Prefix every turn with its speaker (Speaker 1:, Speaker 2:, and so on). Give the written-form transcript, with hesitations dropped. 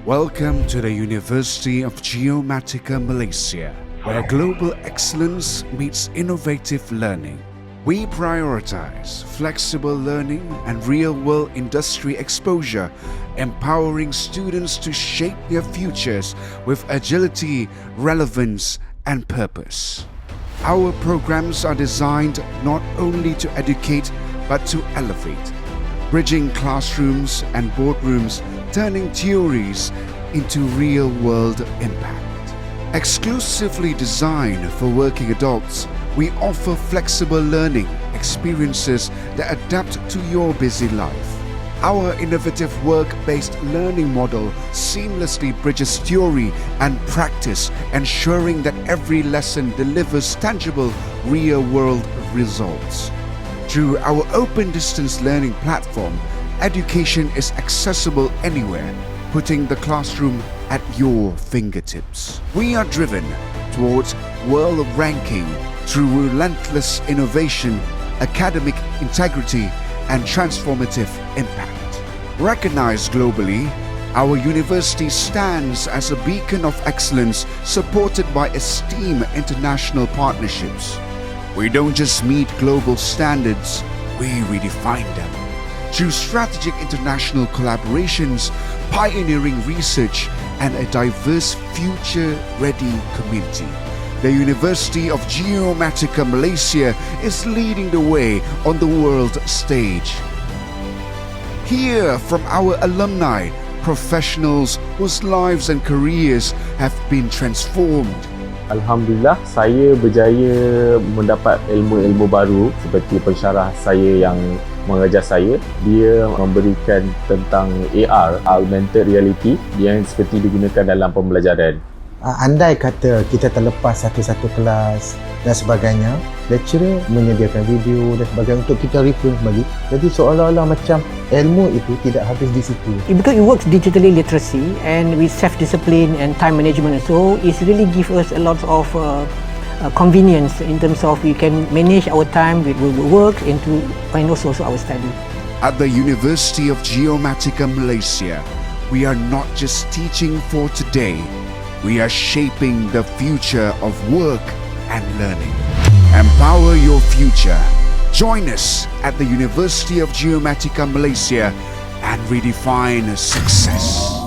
Speaker 1: Welcome to the University of Geomatika Malaysia, where global excellence meets innovative learning. We prioritize flexible learning and real-world industry exposure, empowering students to shape their futures with agility, relevance, and purpose. Our programs are designed not only to educate but to elevate, bridging classrooms and boardrooms, turning theories into real-world impact. Exclusively designed for working adults, we offer flexible learning experiences that adapt to your busy life. Our innovative work-based learning model seamlessly bridges theory and practice, ensuring that every lesson delivers tangible, real-world results. Through our open distance learning platform, education is accessible anywhere, putting the classroom at your fingertips. We are driven towards world ranking through relentless innovation, academic integrity, and transformative impact. Recognized globally, our university stands as a beacon of excellence supported by esteemed international partnerships. We don't just meet global standards, we redefine them. Through strategic international collaborations, pioneering research, and a diverse future-ready community, the University of Geomatika Malaysia is leading the way on the world stage. Hear from our alumni, professionals whose lives and careers have been transformed.
Speaker 2: Alhamdulillah, saya berjaya mendapat ilmu-ilmu baru seperti pensyarah saya yang mengajar saya. Dia memberikan tentang AR, augmented reality, yang seperti digunakan dalam pembelajaran.
Speaker 3: Andai kata kita terlepas satu-satu kelas dan sebagainya, lecturer menyediakan video dan sebagainya untuk kita reference balik. Jadi seolah-olah macam ilmu itu tidak habis di situ.
Speaker 4: Because it works digitally literacy and with self-discipline and time management, so it really gives us a lot of convenience in terms of we can manage our time with work and also our study.
Speaker 1: At the University of Geomatika Malaysia, we are not just teaching for today, we are shaping the future of work and learning. Empower your future. Join us at the University of Geomatika Malaysia and redefine success.